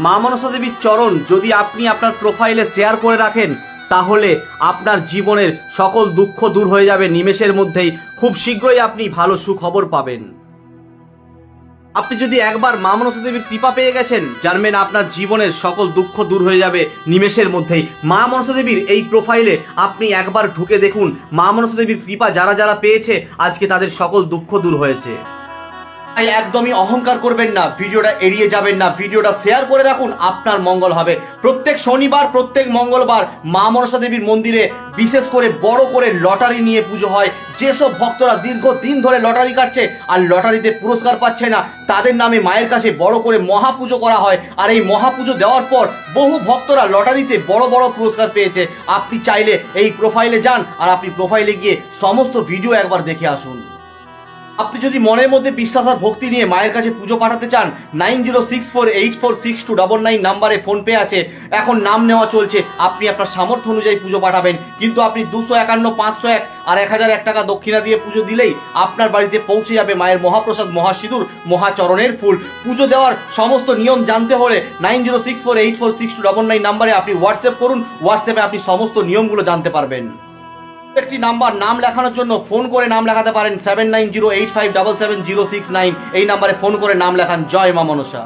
মা মনসা দেবীর চরণ যদি আপনি আপনার প্রোফাইলে শেয়ার করে রাখেন, তাহলে আপনার জীবনের সকল দুঃখ দূর হয়ে যাবে নিমেষের মধ্যেই। খুব শীঘ্রই আপনি ভালো সুখবর পাবেন। আপনি যদি একবার মা মনসা দেবীর কৃপা পেয়ে গেছেন, জানবেন আপনার জীবনের সকল দুঃখ দূর হয়ে যাবে নিমেষের মধ্যেই। মা মনসা দেবীর এই প্রোফাইলে আপনি একবার ঢুকে দেখুন, মা মনসা দেবীর কৃপা যারা যারা পেয়েছে আজকে তাদের সকল দুঃখ দূর হয়েছে। তাই একদমই অহংকার করবেন না, ভিডিওটা এড়িয়ে যাবেন না, ভিডিওটা শেয়ার করে রাখুন, আপনার মঙ্গল হবে। প্রত্যেক শনিবার, প্রত্যেক মঙ্গলবার মা মনসা দেবীর মন্দিরে বিশেষ করে বড় করে লটারি নিয়ে পুজো হয়। যেসব ভক্তরা দীর্ঘদিন ধরে লটারি কাটছে আর লটারিতে পুরস্কার পাচ্ছে না, তাদের নামে মায়ের কাছে বড় করে মহাপুজো করা হয়। আর এই মহাপুজো দেওয়ার পর বহু ভক্তরা লটারিতে বড় বড় পুরস্কার পেয়েছে। আপনি চাইলে এই প্রোফাইলে যান আর আপনি প্রোফাইলে গিয়ে সমস্ত ভিডিও একবার দেখে আসুন। আপনি যদি মনের মধ্যে বিশ্বাস আর ভক্তি নিয়ে মায়ের কাছে পুজো পাঠাতে চান, 9064846299 নাম্বারে ফোনপে আছে, এখন নাম নেওয়া চলছে। আপনি আপনার সামর্থ্য অনুযায়ী পুজো পাঠাবেন, কিন্তু আপনি 251, 501 আর 1001 টাকা দক্ষিণা দিয়ে পুজো দিলেই আপনার বাড়িতে পৌঁছে যাবে মায়ের মহাপ্রসাদ, মহাসিঁদুর, মহাচরণের ফুল। পুজো দেওয়ার সমস্ত নিয়ম জানতে হলে 9064846299 নাম্বারে আপনি হোয়াটসঅ্যাপ করুন। হোয়াটসঅ্যাপে আপনি সমস্ত নিয়মগুলো জানতে পারবেন। একটি নাম্বার নাম লেখানোর জন্য ফোন করে নাম লেখাতে পারেন 7908577069। এই নাম্বারে ফোন করে নাম লেখান। জয় মা মনসা।